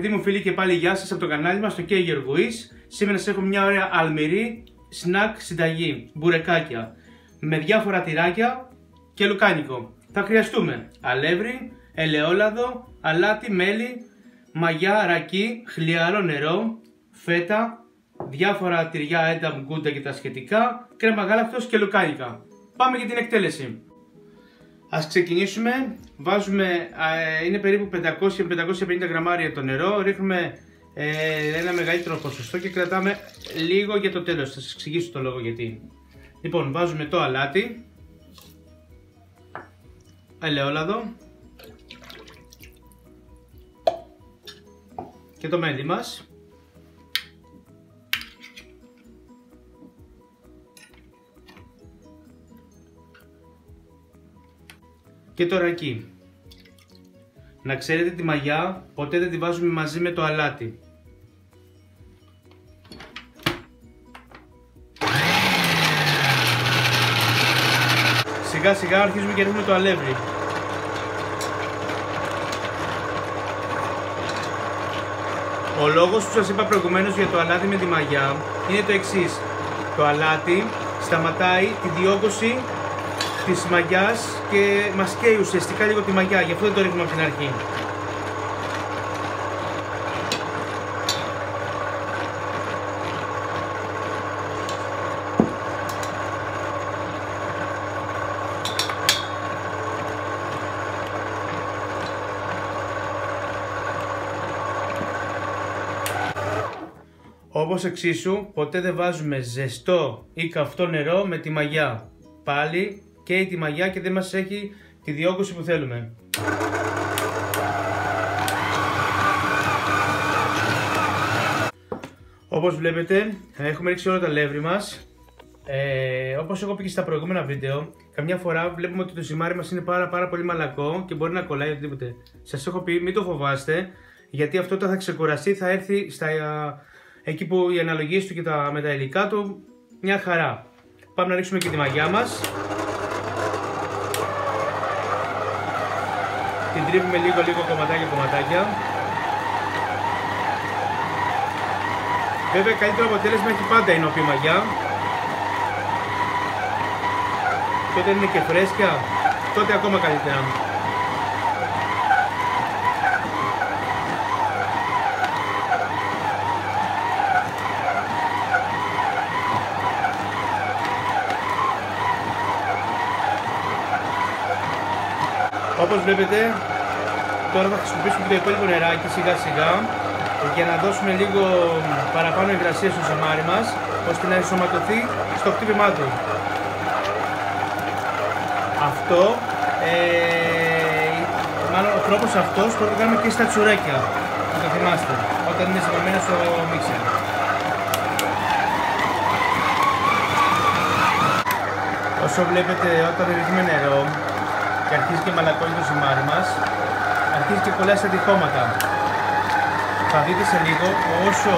Αγαπητοί μου φίλοι και πάλι γεια σας από το κανάλι μας, το K Γεωργουής. Σήμερα σας έχω μια ωραία αλμυρή σνακ συνταγή, μπουρεκάκια με διάφορα τυράκια και λουκάνικο. Θα χρειαστούμε αλεύρι, ελαιόλαδο, αλάτι, μέλι, μαγιά, ρακί, χλιαρό νερό, φέτα, διάφορα τυριά, ένταμ, γκούντα και τα σχετικά, κρέμα γάλακτος και λουκάνικα. Πάμε για την εκτέλεση. Ας ξεκινήσουμε. Είναι περίπου 500-550 γραμμάρια το νερό. Ρίχνουμε ένα μεγαλύτερο ποσοστό και κρατάμε λίγο για το τέλος. Θα σας εξηγήσω το λόγο γιατί. Λοιπόν, βάζουμε το αλάτι, ελαιόλαδο και το μέλι μας. Και το ρακί. Να ξέρετε, τη μαγιά ποτέ δεν τη βάζουμε μαζί με το αλάτι. Σιγά σιγά αρχίζουμε και ρίχνουμε το αλεύρι. Ο λόγος που σας είπα προηγουμένως για το αλάτι με τη μαγιά είναι το εξής. Το αλάτι σταματάει τη διόγκωση της μαγιάς και μας καίει ουσιαστικά λίγο τη μαγιά, γι' αυτό δεν το ρίχνουμε από την αρχή. Όπως εξίσου, ποτέ δεν βάζουμε ζεστό ή καυτό νερό με τη μαγιά. Πάλι καίει τη μαγιά και δεν μας έχει τη διόγκωση που θέλουμε. Όπως βλέπετε, έχουμε ρίξει όλα τα αλεύρι μας. Όπως έχω πει και στα προηγούμενα βίντεο, καμιά φορά βλέπουμε ότι το ζυμάρι μας είναι πάρα πολύ μαλακό και μπορεί να κολλάει οτιδήποτε. Σας έχω πει, μην το φοβάστε, γιατί αυτό όταν θα ξεκουραστεί θα έρθει εκεί που οι αναλογίες του και με τα υλικά του μια χαρά. Πάμε να ρίξουμε και τη μαγιά μας. Την τρίβουμε λίγο κομματάκια. Βέβαια, καλύτερο αποτέλεσμα έχει πάντα η νοπή μαγιά. Και όταν είναι και φρέσκια, τότε ακόμα καλύτερα. Όπως βλέπετε, τώρα θα χρησιμοποιήσουμε το υπόλοιπο νεράκι σιγά σιγά για να δώσουμε λίγο παραπάνω υγρασία στο ζυμάρι μας, ώστε να ενσωματωθεί στο χτύπημά του. Αυτό, μάλλον ο τρόπος αυτός το κάνουμε και στα τσουρέκια, να το θυμάστε, όταν είναι ζυμαμένα στο μίξερ. Όσο βλέπετε, όταν ρίχνουμε νερό και αρχίζει και μαλακώνει το ζυμάρι μας, αρχίζει και κολλάει στα τυχώματα. Θα δείτε σε λίγο όσο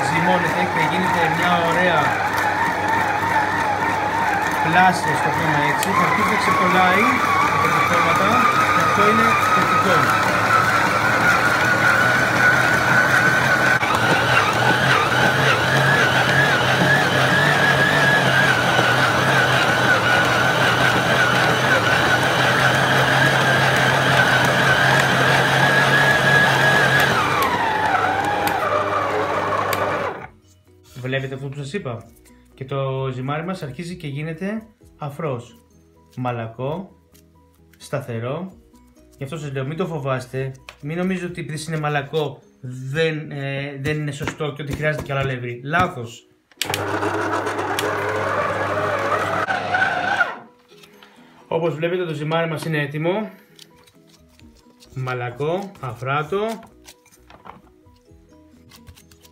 ζυμώνεται και γίνεται μια ωραία πλάση, στο πούμε έτσι, θα αρχίσει να ξεκολλάει τα τυχώματα και αυτό είναι θετικό. Βλέπετε αυτό που σας είπα, και το ζυμάρι μας αρχίζει και γίνεται αφρός, μαλακό, σταθερό. Γι' αυτό σας λέω, μην το φοβάστε, μην νομίζετε ότι επειδή είναι μαλακό δεν είναι σωστό και ότι χρειάζεται κι άλλο αλεύρι. Λάθος. Όπως βλέπετε, το ζυμάρι μας είναι έτοιμο, μαλακό, αφράτο.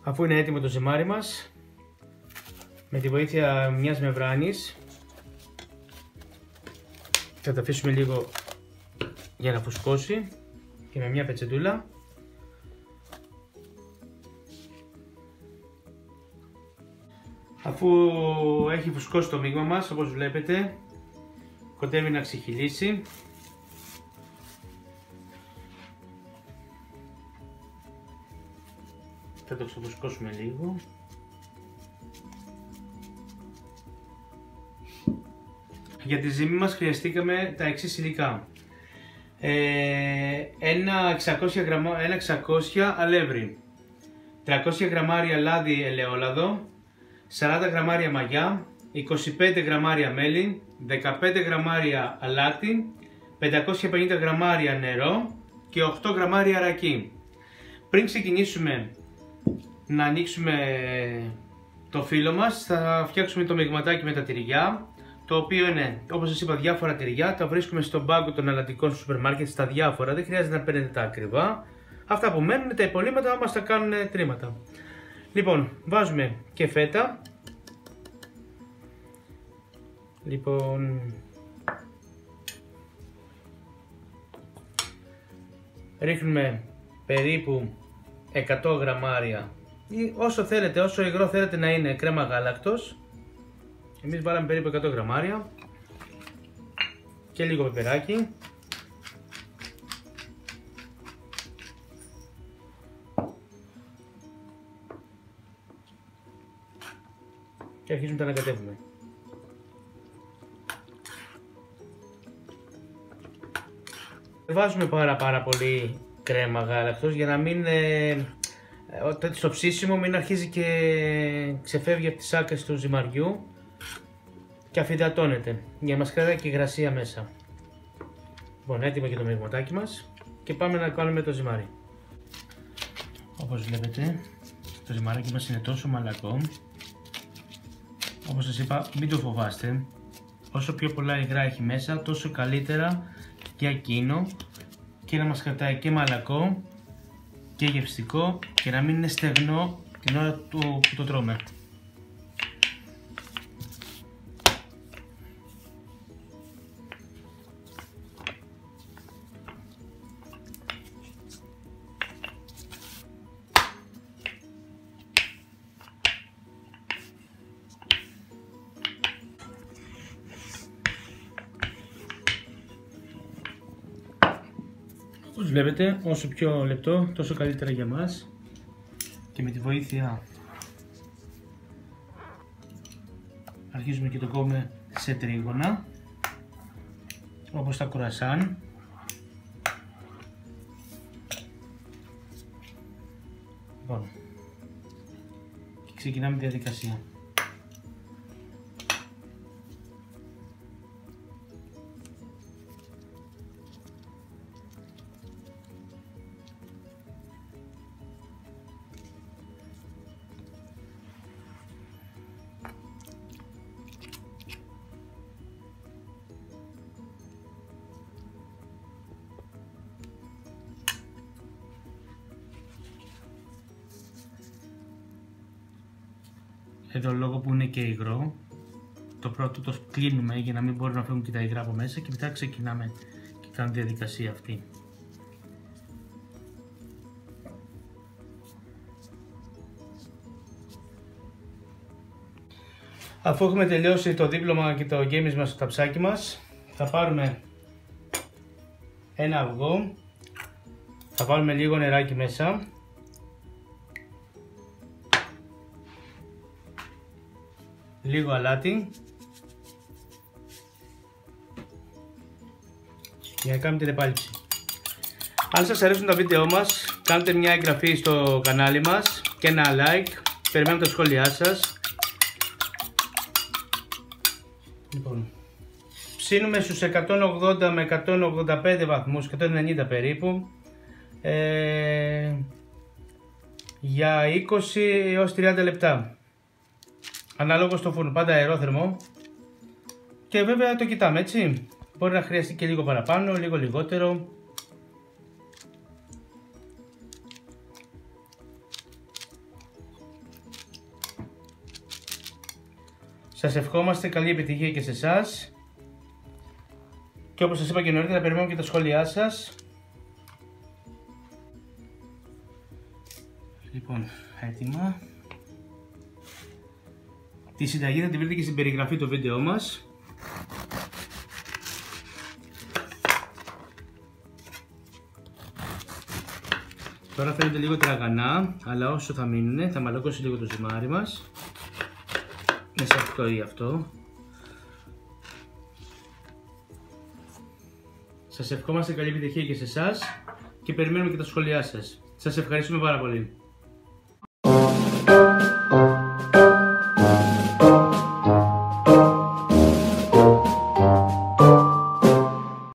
Αφού είναι έτοιμο το ζυμάρι μας, με τη βοήθεια μιας μεμβράνης θα το αφήσουμε λίγο για να φουσκώσει και με μια πετσετούλα αφού έχει φουσκώσει το μείγμα μας, όπως βλέπετε κοντεύει να ξεχυλήσει. Θα το ξεφουσκώσουμε λίγο. Για τη ζύμη μας χρειαστήκαμε τα εξής υλικά. Ένα 600 αλεύρι, 300 γραμμάρια λάδι ελαιόλαδο, 40 γραμμάρια μαγιά, 25 γραμμάρια μέλι, 15 γραμμάρια αλάτι, 550 γραμμάρια νερό και 8 γραμμάρια ρακί. Πριν ξεκινήσουμε να ανοίξουμε το φύλλο μας, θα φτιάξουμε το μειγματάκι με τα τυριά, το οποίο είναι, όπως σας είπα, διάφορα τυριά. Τα βρίσκουμε στον πάγκο των αλλατικών στο σούπερ μάρκετ στα διάφορα, δεν χρειάζεται να παίρνετε τα ακριβά. Αυτά που μένουν, τα υπολείμματα μας τα κάνουν τρίματα. Λοιπόν, βάζουμε και φέτα. Λοιπόν, ρίχνουμε περίπου 100 γραμμάρια ή όσο θέλετε, όσο υγρό θέλετε να είναι κρέμα γάλακτος. Εμείς βάλαμε περίπου 100 γραμμάρια και λίγο πεπεράκι. Και αρχίζουμε να ανακατεύουμε. Βάζουμε πάρα πολύ κρέμα γάλακτος για να μην στο ψήσιμο μην αρχίζει και ξεφεύγει από τις άκρες του ζυμαριού και αφυδατώνεται, για να μας κρατάει και υγρασία μέσα. Λοιπόν, έτοιμο και το μειγματάκι μας και πάμε να κάνουμε το ζυμάρι. Όπως βλέπετε, το ζυμαράκι μας είναι τόσο μαλακό. Όπως σας είπα, μην το φοβάστε. Όσο πιο πολλά υγρά έχει μέσα, τόσο καλύτερα για εκείνο και να μας κρατάει και μαλακό και γευστικό και να μην είναι στεγνό την ώρα που το τρώμε. Όπως βλέπετε, όσο πιο λεπτό τόσο καλύτερα για μας και με τη βοήθεια αρχίζουμε και το κόβουμε σε τρίγωνα όπως τα κουρασάν. Λοιπόν, και ξεκινάμε τη διαδικασία. Εδώ λόγω που είναι και υγρό, το πρώτο το κλείνουμε για να μην μπορούν να φύγουν και τα υγρά από μέσα και μετά ξεκινάμε και κάνουμε τη διαδικασία αυτή. Αφού έχουμε τελειώσει το δίπλωμα και το γκέμισμα στο ταψάκι μας, θα πάρουμε ένα αυγό, θα βάλουμε λίγο νεράκι μέσα. Λίγο αλάτι για να κάνουμε την επάλυψη. Αν σας αρέσουν τα βίντεό μας, κάντε μια εγγραφή στο κανάλι μας και ένα like. Περιμένουμε τα σχόλιά σας. Λοιπόν, ψήνουμε στους 180 με 185 βαθμούς, 190 περίπου, για 20 έως 30 λεπτά. Ανάλογα στο φούρνο, πάντα αερόθερμο. Και βέβαια το κοιτάμε, έτσι. Μπορεί να χρειαστεί και λίγο παραπάνω, λίγο λιγότερο. Σας ευχόμαστε καλή επιτυχία και σε εσάς. Και όπως σας είπα και νωρίτερα, περιμένουμε και τα σχόλιά σας. Λοιπόν, έτοιμα. Τη συνταγή θα τη βρείτε και στην περιγραφή του βίντεο μας. Τώρα φαίνεται λίγο τραγανά, αλλά όσο θα μείνουν θα μαλακώσει λίγο το ζυμάρι μας. Μέσα αυτό ή αυτό. Σας ευχόμαστε καλή επιτυχία και σε εσάς και περιμένουμε και τα σχόλιά σας. Σας ευχαριστούμε πάρα πολύ.